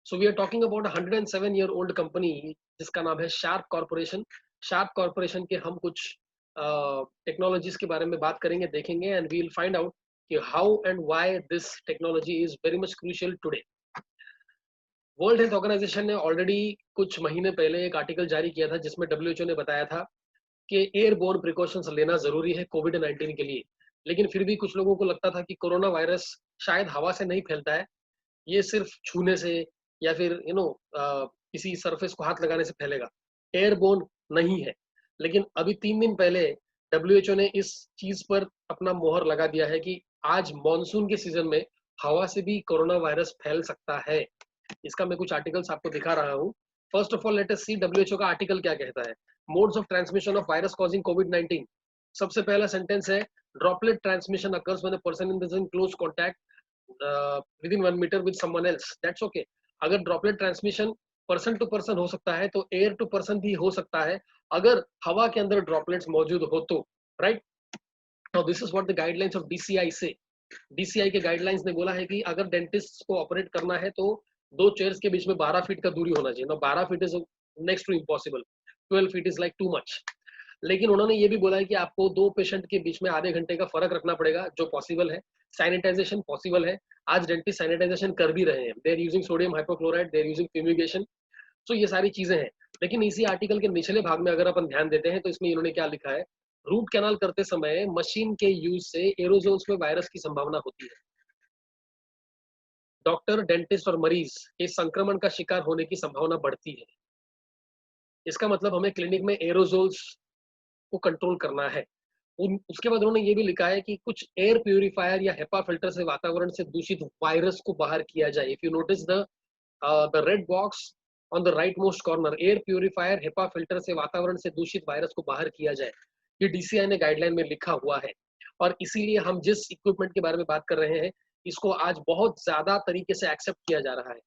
So we are talking about 107 year old company जिसका नाम है शार्प कॉर्पोरेशन। शार्प कॉर्पोरेशन के हम कुछ टेक्नोलॉजीज के बारे में बात करेंगे, देखेंगे, and we will find out कि how and why this technology is very much crucial today. World Health Organization ने ऑलरेडी कुछ महीने पहले एक आर्टिकल जारी किया था जिसमें डब्ल्यूएचओ ने बताया था कि एयरबोर्न प्रिकॉशंस लेना जरूरी है कोविड 19 के लिए। लेकिन फिर भी कुछ लोगों को लगता था कि कोरोना वायरस शायद हवा से नहीं फैलता है, ये सिर्फ छूने से या फिर किसी सरफेस को हाथ लगाने से फैलेगा, एयरबोर्न नहीं है। लेकिन अभी 3 दिन पहले डब्ल्यूएचओ ने इस चीज पर अपना मोहर लगा दिया है कि आज मॉनसून के सीजन में हवा से भी कोरोना वायरस फैल सकता है। इसका मैं कुछ आर्टिकल्स आपको दिखा रहा हूँ। First of all let us see WHO का आर्टिकल क्या कहता है। Modes of transmission of virus causing COVID 19। सबसे पहला सेंटेंस है droplet transmission occurs when a person in in close contact with in 1 metre with someone else, that's okay. अगर droplet transmission person to person हो सकता है तो air to person भी हो सकता है, अगर हवा के अंदर ड्रॉपलेट्स मौजूद हो तो, right. Now this is what the guidelines of DCI से। डीसीआई के गाइडलाइंस ने बोला है कि अगर डेंटिस्ट को ऑपरेट करना है तो दो चेयर्स के बीच में 12 फीट का दूरी होना चाहिए ना। 12 feet is next to impossible, 12 feet is like too much. लेकिन उन्होंने ये भी बोला है कि आपको दो पेशेंट के बीच में आधे घंटे का फर्क रखना पड़ेगा, जो पॉसिबल है। सैनिटाइजेशन पॉसिबल है, आज डेंटिस्ट सैनिटाइजेशन कर भी रहे हैं, they are using sodium hypochloride, they are using fumigation. So ये सारी चीजें हैं। लेकिन इसी आर्टिकल के निचले भाग में अगर अपन ध्यान देते हैं तो इसमें इन्होंने क्या लिखा है, रूट कैनाल करते समय मशीन के यूज से एरोजोल्स में वायरस की संभावना होती है। डॉक्टर, डेंटिस्ट और मरीज के संक्रमण का शिकार होने की संभावना बढ़ती है। इसका मतलब हमें क्लिनिक में एरोजोल्स को कंट्रोल करना है। उसके बाद उन्होंने ये भी लिखा है कि कुछ एयर प्यूरिफायर या हेपा फिल्टर से वातावरण से दूषित वायरस को बाहर किया जाए। If you notice the red box on the right most corner, air purifier HEPA filter से वातावरण से दूषित वायरस को बाहर किया जाए, ये डीसीआई ने गाइडलाइन में लिखा हुआ है। और इसीलिए हम जिस इक्विपमेंट के बारे में बात कर रहे हैं, इसको आज बहुत ज्यादा तरीके से एक्सेप्ट किया जा रहा है।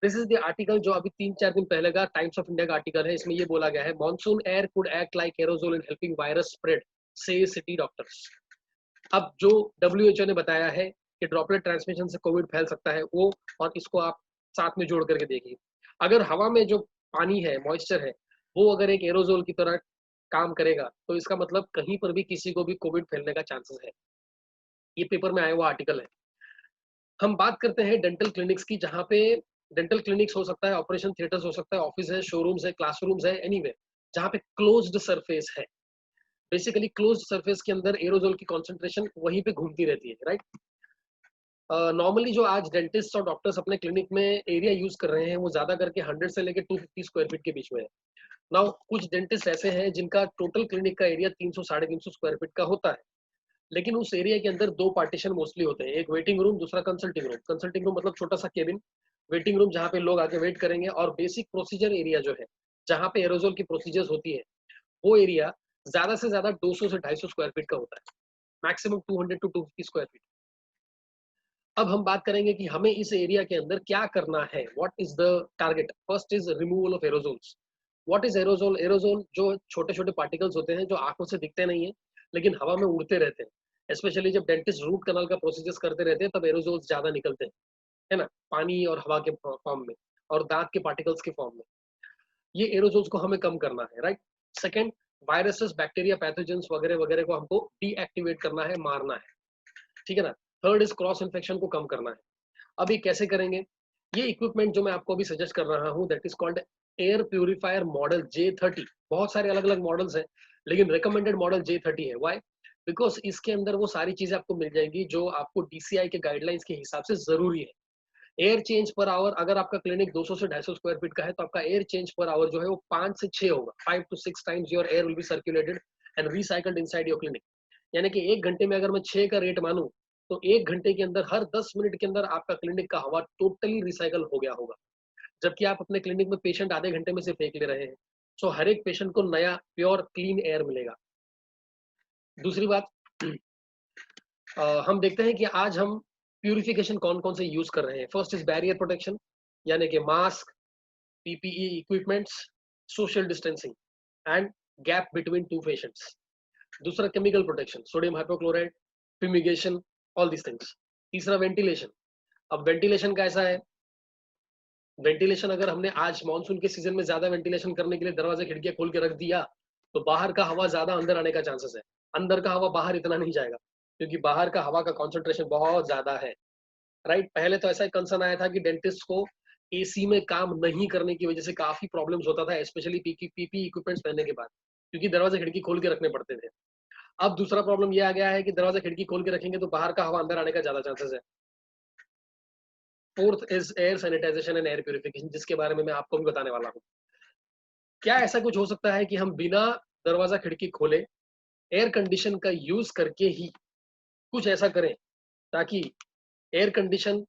दिस इज द आर्टिकल जो अभी 3-4 दिन पहले का टाइम्स ऑफ इंडिया का आर्टिकल है। इसमें ये बोला गया है, monsoon air could act like aerosol in helping virus spread, से सिटी डॉक्टर्स। अब जो डब्ल्यूएचओ ने बताया है कि ड्रॉपलेट ट्रांसमिशन से कोविड फैल सकता है, वो और इसको आप साथ में जोड़ करके देखिए। अगर हवा में जो पानी है, मॉइस्चर है, वो अगर एक एरोजोल की तरह काम करेगा तो इसका मतलब कहीं पर भी किसी को भी कोविड फैलने का चांसेस है। ये पेपर में आया हुआ आर्टिकल है। हम बात करते हैं डेंटल क्लिनिक्स की, जहाँ पे डेंटल क्लिनिक्स हो सकता है, ऑपरेशन थिएटर्स हो सकता है, ऑफिस है, शोरूम्स है, क्लासरूम्स है, एनीवेयर जहाँ पे क्लोज्ड सरफेस है। बेसिकली क्लोज्ड सरफेस के अंदर एरोजोल की कॉन्सेंट्रेशन वहीं पे घूमती रहती है, राइट। नॉर्मली जो आज डेंटिस्ट और डॉक्टर्स अपने क्लिनिक में एरिया यूज कर रहे हैं वो ज्यादा करके 100 से लेकर 250 स्क्वायर फीट के बीच में है। नाउ कुछ डेंटिस्ट ऐसे हैं जिनका टोटल क्लिनिक का एरिया 300 350 स्क्वायर फीट का होता है। लेकिन उस एरिया के अंदर दो पार्टीशन मोस्टली होते हैं, एक वेटिंग रूम, दूसरा कंसल्टिंग रूम। कंसल्टिंग रूम मतलब छोटा सा केबिन, वेटिंग रूम जहाँ पे लोग आके वेट करेंगे, और बेसिक प्रोसीजर एरिया जो है जहाँ पे एरोजोल की प्रोसीजर्स होती है, वो एरिया ज्यादा से ज्यादा 200 से 250 स्क्वायर फीट का होता है, मैक्सिमम 200 टू 250 स्क्वायर फीट। अब हम बात करेंगे कि हमें इस एरिया के अंदर क्या करना है, what is the target. First is removal of aerosols. What is aerosol? Aerosol जो छोटे छोटे पार्टिकल्स होते हैं जो आंखों से दिखते नहीं है लेकिन हवा में उड़ते रहते हैं। स्पेशली जब डेंटिस्ट रूट कनाल का प्रोसीजर्स करते रहते हैं तब एरोजोल्स ज्यादा निकलते हैं, है ना, पानी और हवा के फॉर्म में और दांत के पार्टिकल्स के फॉर्म में। ये एरोजोल्स को हमें कम करना है, right. Second, viruses, bacteria, pathogens वगैरह वगैरह को हमको डीएक्टिवेट करना है, मारना है, ठीक है ना। थर्ड इज क्रॉस इन्फेक्शन को कम करना है। अब ये कैसे करेंगे? ये इक्विपमेंट जो मैं आपको अभी सजेस्ट कर रहा हूँ, that is called air purifier model J30। बहुत सारे अलग अलग मॉडल्स हैं लेकिन रिकमेंडेड मॉडल J30 है। व्हाई? बिकॉज इसके अंदर वो सारी चीजें आपको मिल जाएंगी जो आपको डीसीआई के गाइडलाइंस के हिसाब से जरूरी है। एयर चेंज पर आवर, अगर आपका क्लिनिक 200 से 250 स्क्वायर फीट का है तो आपका एयर चेंज पर आवर जो है वो 5 से 6 होगा। 5 to 6 times your air will be circulated and recycled inside your clinic. यानी कि 1 घंटे में अगर मैं 6 का रेट मानूं तो 1 घंटे के अंदर, हर 10 मिनट के अंदर आपका क्लिनिक का हवा टोटली रिसाइकल हो गया होगा। जबकि आप अपने क्लिनिक में पेशेंट आधे घंटे में से फेंक ले रहे हैं। सो हर एक पेशेंट को नया प्योर क्लीन एयर मिलेगा। दूसरी बात, हम देखते हैं कि आज हम प्यूरिफिकेशन कौन कौन से यूज कर रहे हैं। फर्स्ट इज बैरियर प्रोटेक्शन, यानी कि mask, PPE equipments, social distancing and gap between two patients. दूसरा chemical protection, sodium hypochloride, fumigation, all this things. तीसरा वेंटिलेशन। अब वेंटिलेशन कैसा है? वेंटिलेशन अगर हमने आज मानसून के सीजन में ज्यादा वेंटिलेशन करने के लिए दरवाजे खिड़कियां खोल के रख दिया, तो बाहर का हवा ज्यादा अंदर आने का चांसेस है। अंदर का हवा बाहर इतना नहीं जाएगा, क्योंकि बाहर का हवा का कॉन्सेंट्रेशन बहुत ज्यादा है। राइट, पहले तो ऐसा एक कंसर्न आया था कि डेंटिस्ट को एसी में काम नहीं करने की वजह से काफी प्रॉब्लम्स होता था, स्पेशली पीपी इक्विपमेंट्स पहनने के बाद, क्योंकि दरवाजे खिड़की खोल के रखने पड़ते थे। अब दूसरा प्रॉब्लम ये आ गया है कि दरवाजा खिड़की खोल के रखेंगे तो बाहर का हवा अंदर आने का ज्यादा चांसेस है। Fourth is air sanitisation and air purification, जिसके बारे में मैं आपको भी बताने वाला हूँ। क्या ऐसा कुछ हो सकता है कि हम बिना दरवाजा खिड़की खोले एयर कंडीशन का यूज करके ही कुछ ऐसा करें ताकि एयर कंडीशन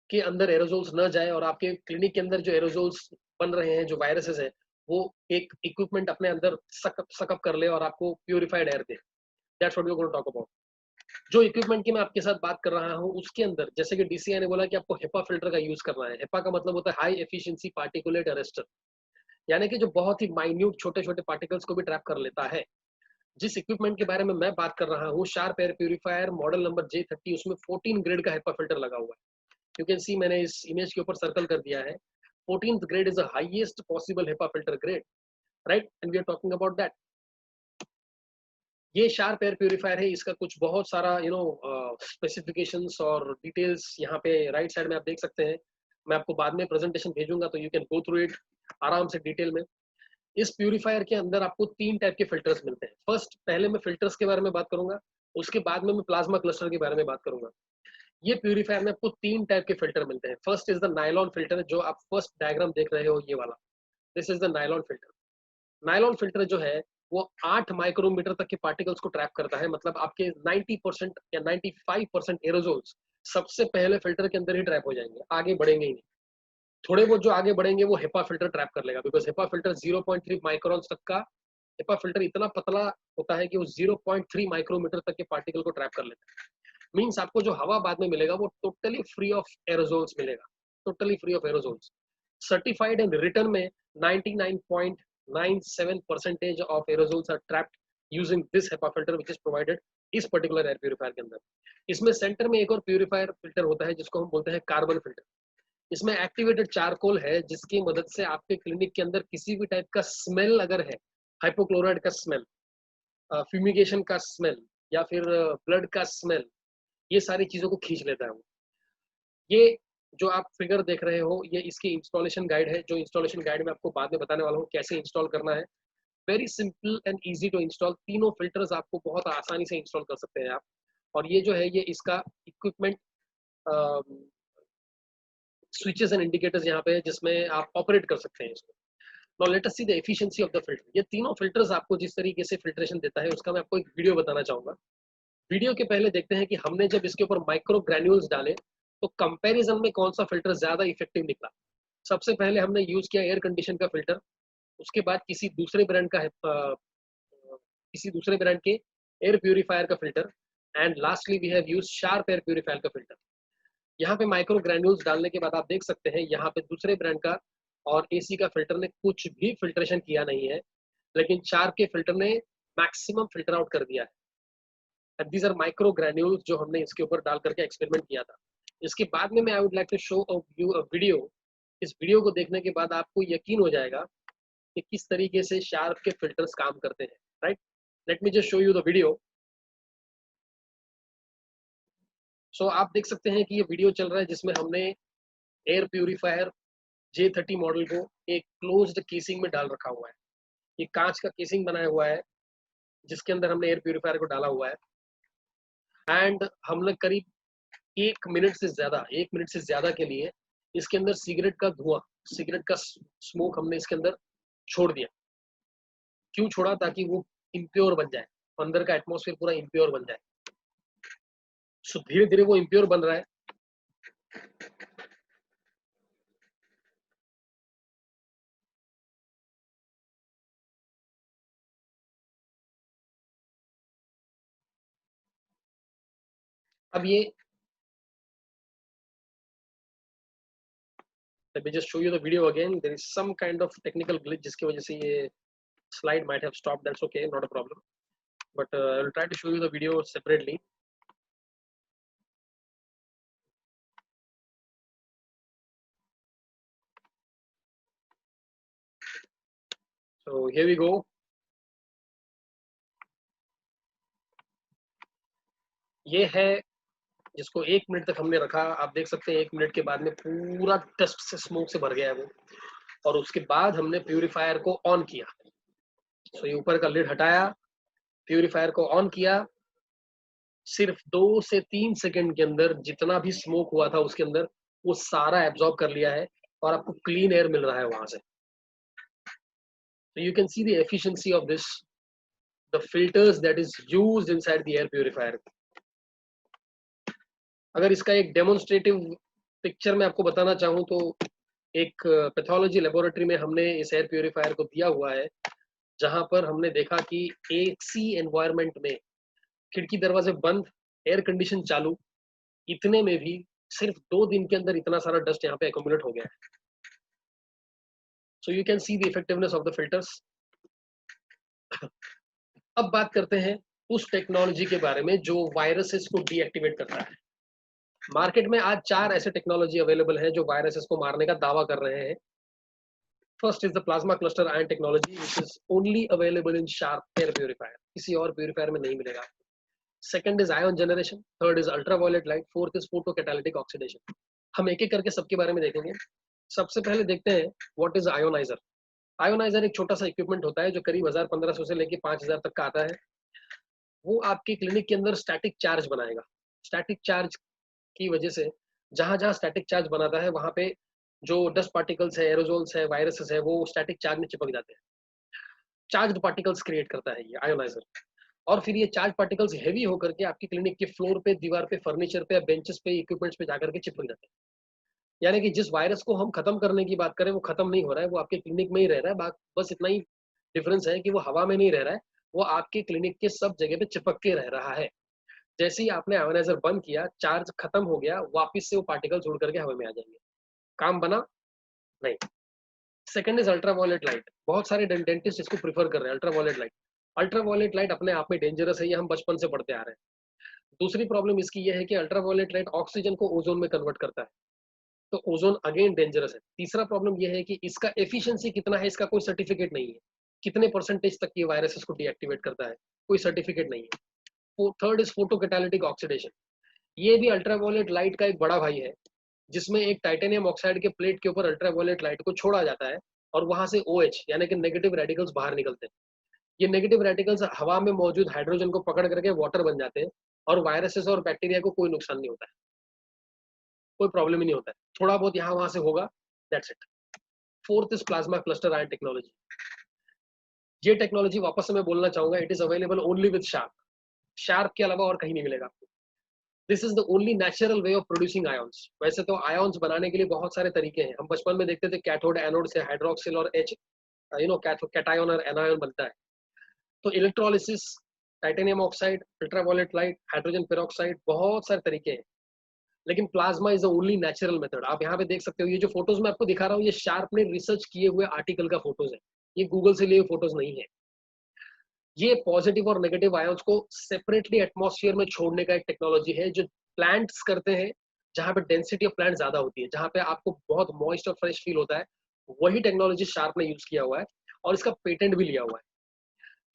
के अंदर एरोजोल्स न जाए और आपके क्लिनिक के अंदर जो एरोजोल्स बन रहे हैं, जो वायरसेस है, वो एक इक्विपमेंट अपने अंदर सकअप कर ले और आपको प्यूरिफाइड एयर दे। That's what we are going to talk about. जो इक्विपमेंट की मैं आपके साथ बात कर रहा हूँ उसके अंदर, जैसे कि डीसीआई ने बोला कि आपको हेपा फिल्टर का यूज करना है। हेपा का मतलब होता है हाई एफिशिएंसी पार्टिकुलेट अरेस्टर, यानी कि जो बहुत ही माइन्यूट छोटे छोटे पार्टिकल्स को भी ट्रैप कर लेता है। जिस इक्विपमेंट के बारे में मैं बात कर रहा हूँ, sharp air purifier model number J30, उसमें 14 ग्रेड का हेपा फिल्टर लगा हुआ है। यू कैन सी, मैंने इस इमेज के ऊपर सर्कल कर दिया है। 14th grade is the highest possible HEPA filter grade, right, and we are talking about that. ये शार्प एयर प्यूरिफायर है, इसका कुछ बहुत सारा स्पेसिफिकेशंस और डिटेल्स यहाँ पे राइट साइड में आप देख सकते हैं। मैं आपको बाद में प्रेजेंटेशन भेजूंगा तो you can go through it आराम से डिटेल में। इस प्यूरिफायर के अंदर आपको 3 टाइप के फिल्टर्स मिलते हैं। फर्स्ट, पहले मैं फिल्टर्स के बारे में बात करूंगा, उसके बाद में मैं प्लाज्मा क्लस्टर के बारे में बात करूंगा। ये प्यूरिफायर में आपको 3 टाइप के फिल्टर मिलते हैं। First is the nylon filter, जो आप फर्स्ट डायग्राम देख रहे हो, ये वाला, this is the nylon filter. Nylon filter जो है वो 8 माइक्रोमीटर तक के पार्टिकल्स को ट्रैप करता है, मतलब आपके 90% या 95% एरोजोल्स सबसे पहले फिल्टर के अंदर ही ट्रैप हो जाएंगे, आगे बढ़ेंगे ही नहीं। थोड़े बहुत जो आगे बढ़ेंगे वो हेपा फिल्टर ट्रैप कर लेगा, बिकॉज हेपा फिल्टर 0.3 माइक्रोन्स तक का, हेपा फिल्टर इतना पतला होता है कि वो 0.3 माइक्रोमीटर तक के पार्टिकल को ट्रैप कर लेता है। मीन्स आपको जो हवा बाद में मिलेगा वो टोटली फ्री ऑफ एरोजोल्स मिलेगा, totally free of aerosols. Certified and return में 99.97% of aerosols are trapped using this HEPA filter which is provided इस पर्टिकुलर एयर प्यूरिफायर के अंदर। इसमें सेंटर में एक और प्यूरिफायर फिल्टर होता है जिसको हम बोलते हैं कार्बन फिल्टर। इसमें एक्टिवेटेड चारकोल है, जिसकी मदद से आपके क्लिनिक के अंदर किसी भी टाइप का स्मेल अगर है, हाइपोक्लोराइड का स्मेल, फ्यूमिगेशन का स्मेल, या फिर ब्लड का स्मेल, ये सारी चीजों को खींच लेता है वो। ये जो आप फिगर देख रहे हो, ये इसकी इंस्टॉलेशन गाइड है, जो इंस्टॉलेशन गाइड में आपको बाद में बताने वाला हूँ कैसे इंस्टॉल करना है। Very simple and easy to install, तीनों फिल्टर्स आपको बहुत आसानी से इंस्टॉल कर सकते हैं आप। और ये जो है, ये इसका इक्विपमेंट स्विचेस एंड इंडिकेटर्स यहाँ पे है, जिसमें आप ऑपरेट कर सकते हैं इसको। Now let us see the efficiency of the filter. ये तीनों फिल्टर्स आपको जिस तरीके से फिल्ट्रेशन देता है उसका मैं आपको एक वीडियो बताना चाहूंगा। वीडियो के पहले देखते हैं कि हमने जब इसके ऊपर माइक्रो ग्रैन्यूल्स डाले तो कंपैरिजन में कौन सा फिल्टर ज्यादा इफेक्टिव निकला। सबसे पहले हमने यूज किया एयर कंडीशन का फिल्टर, उसके बाद किसी दूसरे ब्रांड का किसी दूसरे ब्रांड के एयर प्यूरिफायर का filter, and lastly we have used Sharp air purifier का फिल्टर। यहाँ पे माइक्रो ग्रैन्यूल्स डालने के बाद आप देख सकते हैं यहाँ पे दूसरे ब्रांड का और एसी का फिल्टर ने कुछ भी फिल्ट्रेशन किया नहीं है, लेकिन शार्प के फिल्टर ने मैक्सिमम फिल्टर आउट कर दिया है। And these are micro granules जो हमने इसके ऊपर डाल करके एक्सपेरिमेंट किया था। इसके बाद में मैं I would like to show you a video. इस वीडियो को देखने के बाद आपको यकीन हो जाएगा कि किस तरीके से शार्प के फिल्टर्स काम करते हैं। Right, let me just show you the video. So आप देख सकते हैं कि ये वीडियो चल रहा है जिसमें हमने एयर प्यूरिफायर J30 मॉडल को एक क्लोज्ड केसिंग में डाल रखा हुआ है। ये कांच का केसिंग बनाया हुआ है जिसके अंदर हमने एयर प्यूरिफायर को डाला हुआ है। एंड हमने करीब 1 मिनट से ज्यादा के लिए इसके अंदर सिगरेट का धुआं, सिगरेट का स्मोक हमने इसके अंदर छोड़ दिया। क्यों छोड़ा? ताकि वो इम्प्योर बन जाए, अंदर का एटमॉस्फेयर पूरा इम्प्योर बन जाए। सो धीरे धीरे वो इम्प्योर बन रहा है। अब ये let me just show you the video again. There is some kind of technical glitch जिसकी वजह से ये slide might have stopped. That's okay, not a problem. But I'll try to show you the video separately. So here we go. ये है जिसको 1 minute तक हमने रखा। आप देख सकते हैं 1 मिनट के बाद में पूरा डस्ट से, स्मोक से भर गया है वो। और उसके बाद हमने प्यूरीफायर को ऑन किया। सो ये ऊपर का लिड हटाया, प्यूरीफायर को ऑन किया। सिर्फ 2 से 3 सेकंड के अंदर जितना भी स्मोक हुआ था उसके अंदर, वो सारा एब्जॉर्ब कर लिया है और आपको क्लीन एयर मिल रहा है वहां से। So you can see the efficiency of this, the filters that is used inside the air purifier. अगर इसका एक डेमोन्स्ट्रेटिव पिक्चर मैं आपको बताना चाहूँ तो एक पैथोलॉजी लेबोरेटरी में हमने इस एयर प्यूरिफायर को दिया हुआ है, जहां पर हमने देखा कि एसी एनवायरनमेंट में खिड़की दरवाजे बंद, एयर कंडीशन चालू, इतने में भी सिर्फ 2 दिन के अंदर इतना सारा डस्ट यहाँ पे एकोमुलेट हो गया है। So you can see the effectiveness of the filters. अब बात करते हैं उस टेक्नोलॉजी के बारे में जो वायरसेस को डीएक्टिवेट करता है। मार्केट में आज 4 ऐसे टेक्नोलॉजी अवेलेबल हैं जो वायरसेस को मारने का दावा कर रहे हैं। First is the plasma cluster ion technology, which is only available in Sharp air purifier, किसी और प्यूरिफायर में नहीं मिलेगा। Second is ion generation, third is ultraviolet light, fourth is photocatalytic oxidation. हम एक एक करके सबके बारे में देखेंगे। सबसे पहले देखते हैं व्हाट इज आयोनाइजर। आयोनाइजर एक छोटा सा इक्विपमेंट होता है जो करीब 1500 से लेके 5000 तक का आता है। वो आपके क्लिनिक के अंदर स्टैटिक चार्ज बनाएगा। स्टैटिक चार्ज की वजह से जहां जहां स्टैटिक चार्ज बनाता है वहां पे जो डस्ट पार्टिकल्स है, एरोजोल्स है, वायरसेस है, वो स्टैटिक चार्ज में चिपक जाते हैं। चार्ज्ड पार्टिकल्स क्रिएट करता है ये आयोनाइजर। और फिर ये चार्ज पार्टिकल्स हेवी होकर के आपकी क्लिनिक के फ्लोर पे, दीवार पे, फर्नीचर पे, बेंचेस पे, इक्विपमेंट्स पे जाकर के चिपक जाते हैं। यानी कि जिस वायरस को हम खत्म करने की बात करें वो खत्म नहीं हो रहा है, वो आपके क्लिनिक में ही रह रहा है। बस इतना ही डिफरेंस है कि वो हवा में नहीं रह रहा है, वो आपके क्लिनिक के सब जगह पे चिपक के रह रहा है। जैसे ही आपने आयोनाइजर बंद किया, चार्ज खत्म हो गया, वापस से वो पार्टिकल्स उड़ करके हवा में आ जाएंगे। काम बना? नहीं। Second is ultraviolet light. बहुत सारे डेंटिस्ट इसको प्रीफर कर रहे हैं, अल्ट्रावायलेट लाइट। अल्ट्रावायलेट लाइट अपने आप में डेंजरस है, ये हम बचपन से पढ़ते आ रहे हैं। दूसरी प्रॉब्लम इसकी ये है कि अल्ट्रावायलेट लाइट ऑक्सीजन को ओजोन में कन्वर्ट करता है, तो ओजोन अगेन डेंजरस है। तीसरा प्रॉब्लम ये है कि इसका एफिशिएंसी कितना है, इसका कोई सर्टिफिकेट नहीं है। कितने परसेंटेज तक ये वायरसेस को डीएक्टिवेट करता है, कोई सर्टिफिकेट नहीं है। Third is photocatalytic oxidation. ये भी अल्ट्रावायलेट लाइट का एक बड़ा भाई है, जिसमें एक टाइटेनियम ऑक्साइड के प्लेट के ऊपर अल्ट्रावायलेट लाइट को छोड़ा जाता है और वहां से OH यानी कि नेगेटिव रेडिकल्स बाहर निकलते हैं। ये नेगेटिव रेडिकल्स हवा में मौजूद हाइड्रोजन को पकड़ करके वाटर बन जाते हैं और वायरसेस और बैक्टीरिया को कोई नुकसान नहीं होता है, कोई प्रॉब्लम ही नहीं होता है। थोड़ा बहुत यहाँ वहां से होगा, that's it. Fourth is plasma cluster ion technology. ये टेक्नोलॉजी वापस से मैं बोलना चाहूंगा, it is available only with sharp. Sharp के अलावा और कहीं नहीं मिलेगा आपको। This is the only natural way of producing ions. वैसे तो आयॉन्स बनाने के लिए बहुत सारे तरीके हैं। हम बचपन में देखते थे कैथोड एनोड से हाइड्रोक्सिल और H कैटायन और एनायन बनता है। तो electrolysis, titanium oxide, ultraviolet light, hydrogen peroxide, बहुत सारे तरीके हैं। लेकिन plasma is the only natural method. आप यहाँ पे देख सकते हो, ये जो फोटोज मैं आपको दिखा रहा हूँ, ये शार्प ने रिसर्च किए हुए आर्टिकल का फोटोज है, ये गूगल से लिए फोटोज नहीं है। ये पॉजिटिव और नेगेटिव आयंस को सेपरेटली एटमॉस्फेयर में छोड़ने का एक टेक्नोलॉजी है जो प्लांट्स करते हैं, जहां पे डेंसिटी ऑफ प्लांट ज्यादा होती है, जहां पे आपको बहुत मॉइस्ट और फ्रेश फील होता है। वही टेक्नोलॉजी शार्प ने यूज किया हुआ है और इसका पेटेंट भी लिया हुआ है।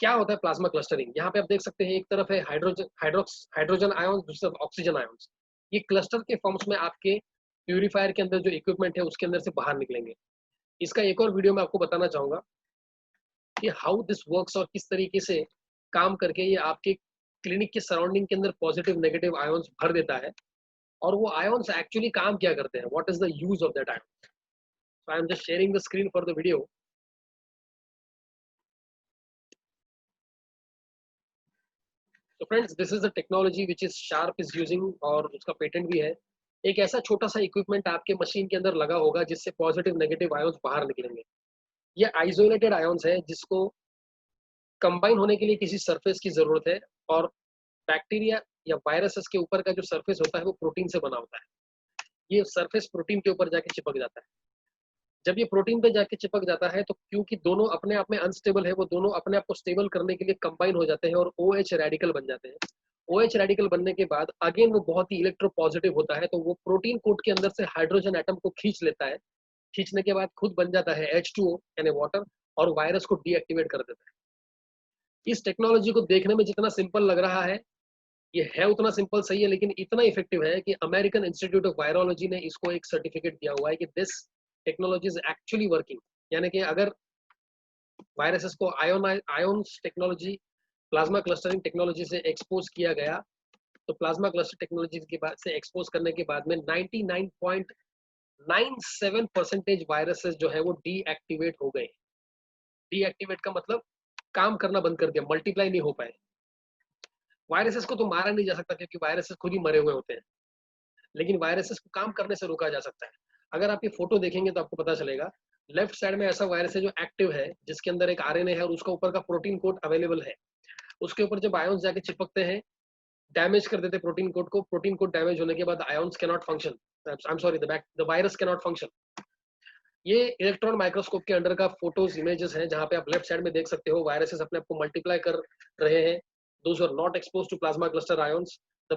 क्या होता है प्लाज्मा क्लस्टरिंग? यहाँ पे आप देख सकते हैं, एक तरफ है हाइड्रोजन आयन, दूसरी तरफ ऑक्सीजन आयंस। ये क्लस्टर के फॉर्म्स में आपके प्यूरिफायर के अंदर जो इक्विपमेंट है उसके अंदर से बाहर निकलेंगे। इसका एक और वीडियो मैं आपको बताना चाहूंगा कि हाउ दिस वर्क्स और किस तरीके से काम करके ये आपके क्लिनिक के सराउंडिंग के अंदर पॉजिटिव नेगेटिव आयंस भर देता है और वो आयंस एक्चुअली काम क्या करते हैं, what is the use of that ion. So I am just sharing the screen for the video. तो friends, this is the technology which is Sharp is using और उसका पेटेंट भी है। एक ऐसा छोटा सा इक्विपमेंट आपके मशीन के अंदर लगा होगा जिससे पॉजिटिव नेगेटिव आयंस बाहर निकलेंगे। ये आइसोलेटेड आयंस है जिसको कंबाइन होने के लिए किसी सरफेस की जरूरत है, और बैक्टीरिया या वायरसेस के ऊपर का जो सरफेस होता है वो प्रोटीन से बना होता है। ये सरफेस प्रोटीन के ऊपर जाके चिपक जाता है। जब ये प्रोटीन पे जाके चिपक जाता है तो क्योंकि दोनों अपने आप में अनस्टेबल है, वो दोनों अपने आप को स्टेबल करने के लिए कंबाइन हो जाते हैं और OH रेडिकल बन जाते हैं। OH रेडिकल बनने के बाद अगेन वो बहुत ही इलेक्ट्रो पॉजिटिव होता है, तो वो प्रोटीन कोट के अंदर से हाइड्रोजन एटम को खींच लेता है। खींचने के बाद खुद बन जाता है H2O यानी वाटर, और वायरस को डीएक्टिवेट कर देता है। इस टेक्नोलॉजी को देखने में जितना सिंपल लग रहा है, ये है उतना सिंपल सही है, लेकिन इतना इफेक्टिव है कि अमेरिकन इंस्टीट्यूट ऑफ वायरोलॉजी ने इसको एक सर्टिफिकेट दिया हुआ है कि this technology is actually working. यानी कि अगर वायरसेस को ions technology, plasma clustering technology से एक्सपोज किया गया, तो प्लाज्मा क्लस्टर टेक्नोलॉजी के बाद से एक्सपोज करने के बाद में 99.97% वायरसेस जो है वो डीएक्टिवेट हो गए। डीएक्टिवेट का मतलब काम करना बंद कर दिया, मल्टीप्लाई नहीं हो पाए। वायरसेस को तो मारा नहीं जा सकता क्योंकि वायरसेस खुद ही मरे हुए होते हैं, लेकिन वायरसेस को काम करने से रोका जा सकता है। अगर आप ये फोटो देखेंगे तो आपको पता चलेगा, लेफ्ट साइड में ऐसा वायरस है जो एक्टिव है, जिसके अंदर एक आरएनए है और उसका ऊपर का प्रोटीन कोड अवेलेबल है। उसके ऊपर जब आयंस जाके चिपकते हैं, डैमेज कर देते प्रोटीन कोड को। प्रोटीन कोड डैमेज होने के बाद ions can not function, I am sorry, the virus can not function. ये इलेक्ट्रॉन माइक्रोस्कोप के अंडर का फोटोज इमेजेस हैं, जहां पे आप लेफ्ट साइड में देख सकते हो वायरसेस अपने आप को मल्टीप्लाई कर रहे हैं। Those are not exposed to plasma cluster ions, the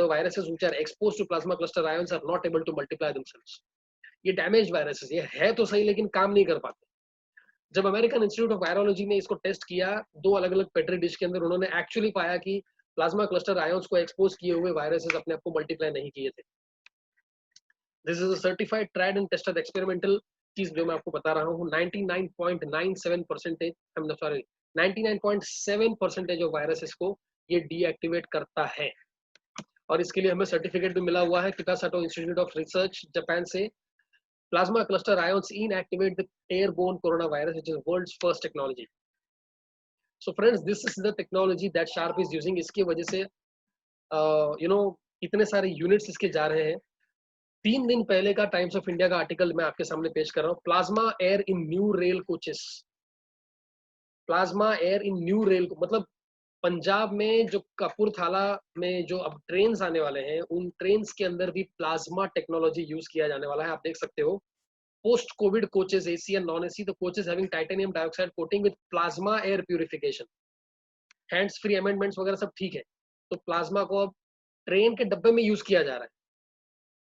viruses which are exposed to plasma cluster ions are not able to multiply themselves. ये डैमेज वायरसेस, ये है तो सही लेकिन काम नहीं कर पाते। जब अमेरिकन इंस्टीट्यूट ऑफ वायरोलॉजी ने इसको टेस्ट किया 2 अलग-अलग पेट्री डिश के अंदर, उन्होंने एक्चुअली पाया कि प्लाज्मा क्लस्टर आयंस को एक्सपोज किए हुए वायरसेस अपने आप को मल्टीप्लाई नहीं किए थे। This is a certified tried and tested experimental चीज जो मैं आपको बता रहा हूँ। 99.97% I am sorry 99.7% of viruses को ये डीएक्टिवेट करता है। और इसके लिए हमें सर्टिफिकेट भी मिला हुआ है Kitasato Institute of Research Japan से। Plasma cluster ions inactivate the airborne corona virus which is world's first technology. So friends, this is the technology that Sharp is using. इसकी वजह से इतने सारे यूनिट्स इसके जा रहे हैं। 3 दिन पहले का टाइम्स ऑफ इंडिया का आर्टिकल मैं आपके सामने पेश कर रहा हूँ। Plasma air in new rail coaches. Plasma air in new rail, मतलब पंजाब में जो कपूरथला में जो अब ट्रेन आने वाले हैं, उन ट्रेन के अंदर भी प्लाज्मा टेक्नोलॉजी यूज किया जाने वाला है। आप देख सकते हो post Covid coaches, AC and non AC, the coaches having titanium dioxide coating with plasma air purification. Hands free amendments वगैरह सब ठीक है, तो प्लाज्मा को अब ट्रेन के डब्बे में यूज किया जा रहा है।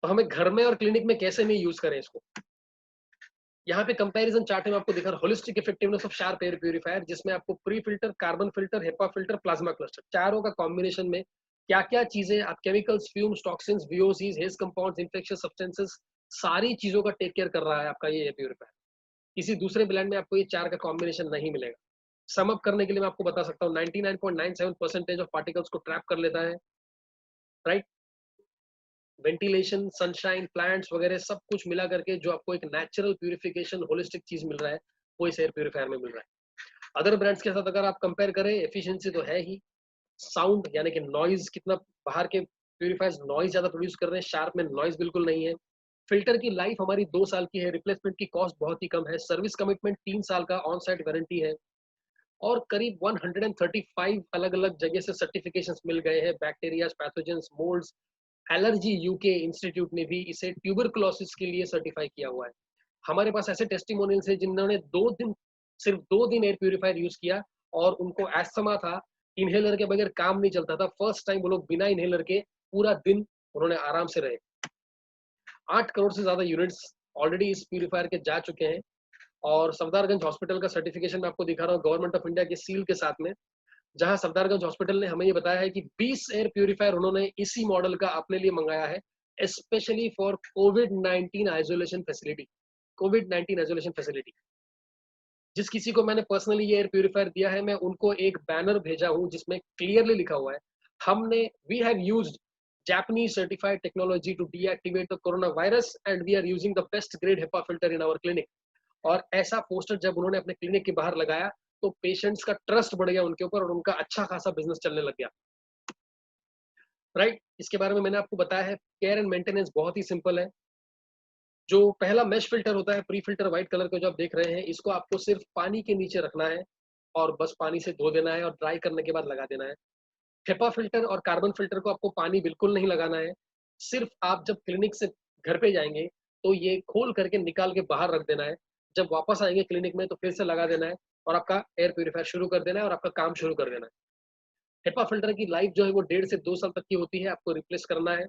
तो हमें घर में और क्लिनिक में कैसे नहीं यूज करें इसको। यहाँ पे कंपैरिजन चार्ट में आपको दिखा रहा holistic effectiveness of sharp air purifier, जिसमें आपको pre filter, carbon filter, HEPA filter, plasma cluster, चारों का कॉम्बिनेशन में क्या क्या चीजें आप chemicals, fumes, toxins, वीओसीज, hedge compounds, infectious substances, सारी चीजों का टेक केयर कर रहा है आपका ये एयर प्यूरिफायर। किसी दूसरे ब्रांड में आपको ये 4 का कॉम्बिनेशन नहीं मिलेगा। सम अप करने के लिए मैं आपको बता सकता हूँ 99.97% ऑफ पार्टिकल्स को ट्रैप कर लेता है, राइट। वेंटिलेशन, सनशाइन, प्लांट्स वगैरह सब कुछ मिला करके जो आपको एक नेचुरल प्यूरिफिकेशन होलिस्टिक चीज मिल रहा है, वो इस एयर प्यूरिफायर में मिल रहा है। अदर ब्रांड्स के साथ अगर आप कंपेयर करें, एफिशिएंसी तो है ही, साउंड यानी कि नॉइज कितना, बाहर के प्यूरिफायर्स नॉइज ज्यादा प्रोड्यूस कर रहे हैं, शार्प में नॉइज बिल्कुल नहीं है। फिल्टर की लाइफ हमारी 2 साल की है, रिप्लेसमेंट की कॉस्ट बहुत ही कम है, सर्विस कमिटमेंट 3 साल का ऑन साइट वारंटी है, और करीब 135 अलग अलग जगह से सर्टिफिकेशंस मिल गए हैं, bacteria, pathogens, moulds. Allergy UK institute ने भी इसे ट्यूबरकुलोसिस के लिए सर्टिफाई किया हुआ है। हमारे पास ऐसे टेस्टिमोनियल्स हैं जिन्होंने 2 दिन, सिर्फ 2 दिन एयर प्यूरिफायर यूज किया और उनको एस्थमा था, इनहेलर के बगैर काम नहीं चलता था। फर्स्ट टाइम वो लोग बिना इनहेलर के पूरा दिन उन्होंने आराम से रहे। 8 करोड़ से ज्यादा यूनिट्स ऑलरेडी इस प्यूरिफायर के जा चुके हैं। और सफदरगंज हॉस्पिटल का सर्टिफिकेशन मैं आपको दिखा रहा हूँ गवर्नमेंट ऑफ इंडिया के सील के साथ में, जहां सफदरगंज हॉस्पिटल ने हमें ये बताया है कि 20 एयर प्यूरिफायर उन्होंने इसी मॉडल का अपने लिए मंगाया है, specially for covid isolation facility. Covid isolation facility, जिस किसी को मैंने पर्सनली ये एयर प्यूरिफायर दिया है, मैं उनको एक बैनर भेजा हूं जिसमें क्लियरली लिखा हुआ है, हमने we have used Japanese certified technology to deactivate the coronavirus and we are using the best grade HEPA filter in our clinic। और ऐसा पोस्टर जब उन्होंने अपने क्लिनिक के बाहर लगाया तो पेशेंट्स का ट्रस्ट बढ़ गया उनके ऊपर और उनका अच्छा खासा बिजनेस चलने लग गया, राइट। इसके बारे में मैंने आपको बताया है। केयर एंड मेंटेनेंस बहुत ही सिंपल है। जो पहला मेश फिल्टर होता है, प्री फिल्टर व्हाइट कलर का जो आप देख रहे हैं, इसको आपको सिर्फ पानी के नीचे रखना है और बस पानी से धो देना है और ड्राई करने के बाद लगा देना है। हेपा फिल्टर और कार्बन फिल्टर को आपको पानी बिल्कुल नहीं लगाना है, सिर्फ आप जब क्लिनिक से घर पे जाएंगे तो ये खोल करके निकाल के बाहर रख देना है। जब वापस आएंगे क्लिनिक में तो फिर से लगा देना है और आपका एयर प्यूरिफायर शुरू कर देना है और आपका काम शुरू कर देना है। हेपा फिल्टर की लाइफ जो है वो 1.5 से 2 साल तक की होती है, आपको रिप्लेस करना है।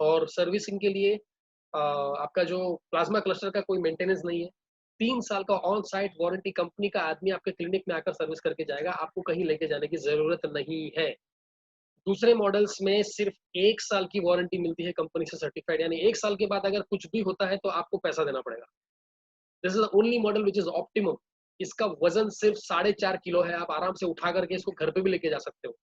और सर्विसिंग के लिए आपका जो प्लाज्मा क्लस्टर का कोई मेंटेनेंस नहीं है, 3 साल का ऑन साइट वारंटी कंपनी का आदमी आपके क्लिनिक में आकर सर्विस करके जाएगा, आपको कहीं लेके जाने की ज़रूरत नहीं है। दूसरे मॉडल्स में सिर्फ 1 साल की वारंटी मिलती है कंपनी से सर्टिफाइड, यानी 1 साल के बाद अगर कुछ भी होता है तो आपको पैसा देना पड़ेगा। This is the only model which is optimum. इसका वज़न सिर्फ 4.5 किलो है, आप आराम से उठा करके इसको घर पे भी लेके जा सकते हो।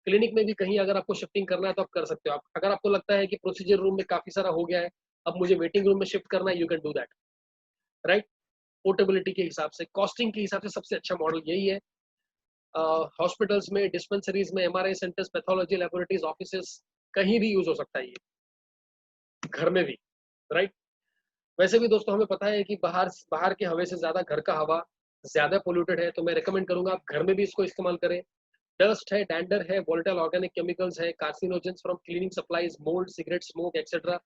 क्लिनिक में भी कहीं अगर आपको शिफ्टिंग करना है तो आप कर सकते हो। आप अगर आपको लगता है कि प्रोसीजर रूम में काफ़ी सारा हो गया है, अब मुझे वेटिंग रूम में शिफ्ट करना है, you can do that, right? Portability के हिसाब से, कॉस्टिंग के हिसाब से सबसे अच्छा मॉडल यही है। हॉस्पिटल्स में, डिस्पेंसरीज में, MRI centres, pathology laboratories, offices, कहीं भी यूज हो सकता है ये, घर में भी, राइट? वैसे भी दोस्तों हमें पता है कि बाहर बाहर के हवा से ज्यादा घर का हवा ज्यादा पोल्यूटेड है, तो मैं रिकमेंड करूंगा आप घर में भी इसको इस्तेमाल करें। डस्ट है, डैंडर है, वोलेटाइल ऑर्गेनिक केमिकल्स है, carcinogens from cleaning supplies, mould, cigarette smoke etcetera,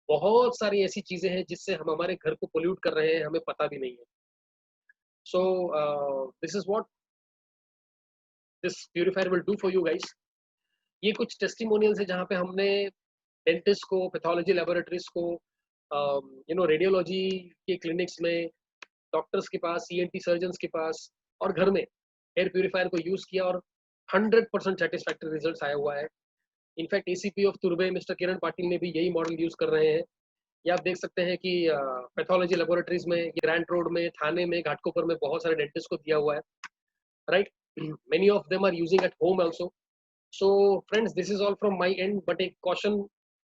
बहुत सारी ऐसी चीजें हैं जिससे हम हमारे घर को पोल्यूट कर रहे हैं, हमें पता भी नहीं है। So this is what this purifier will do for you guys. ये कुछ टेस्टिमोनियल्स है जहाँ पे हमने डेंटिस्ट को, पैथोलॉजी लैबोरेटरीज को, रेडियोलॉजी के क्लिनिक्स में, डॉक्टर्स के पास, ईएनटी सर्जन्स के पास और घर में एयर प्यूरिफायर को यूज किया और 100% सेटिस्फैक्टरी रिजल्ट्स आया हुआ है। इनफैक्ट एसीपी ऑफ तुर्बे मिस्टर किरण पाटिल ने भी यही मॉडल यूज कर रहे हैं। ये आप देख सकते हैं कि पैथोलॉजी लेबोरेटरीज में, ग्रैंड रोड में, थाने में, घाटकोपर में बहुत सारे डेंटिस्ट को दिया हुआ है, right? Many of them are using at home also. So friends, this is all from my end, but एक कॉशन,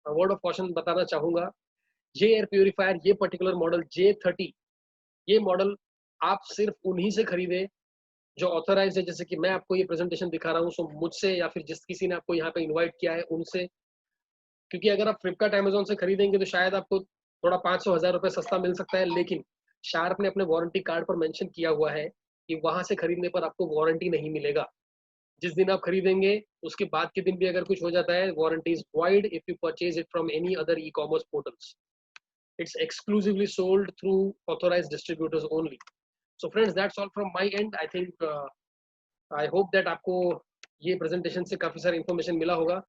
वर्ड ऑफ कॉशन बताना चाहूंगा। ये एयर प्यूरिफायर, ये पर्टिकुलर मॉडल J30, ये मॉडल आप सिर्फ उन्हीं से खरीदे जो ऑथराइज है, जैसे कि मैं आपको ये प्रेजेंटेशन दिखा रहा हूँ, सो मुझसे या फिर जिस किसी ने आपको यहाँ पे इनवाइट किया है उनसे। क्योंकि अगर आप फ्लिपकार्ट, अमेजोन से खरीदेंगे तो शायद आपको थोड़ा 500-1000 रुपये सस्ता मिल सकता है, लेकिन शार्प ने अपने वारंटी कार्ड पर मेंशन किया हुआ है कि वहां से खरीदने पर आपको वारंटी नहीं मिलेगा। जिस दिन आप खरीदेंगे उसके बाद के दिन भी अगर कुछ हो जाता है, warranty is void if you purchase it from any other e-commerce portals. It's exclusively sold through authorized distributors only. So friends, that's all from my end. I think I hope that आपको ये presentation से काफी सारी information मिला होगा।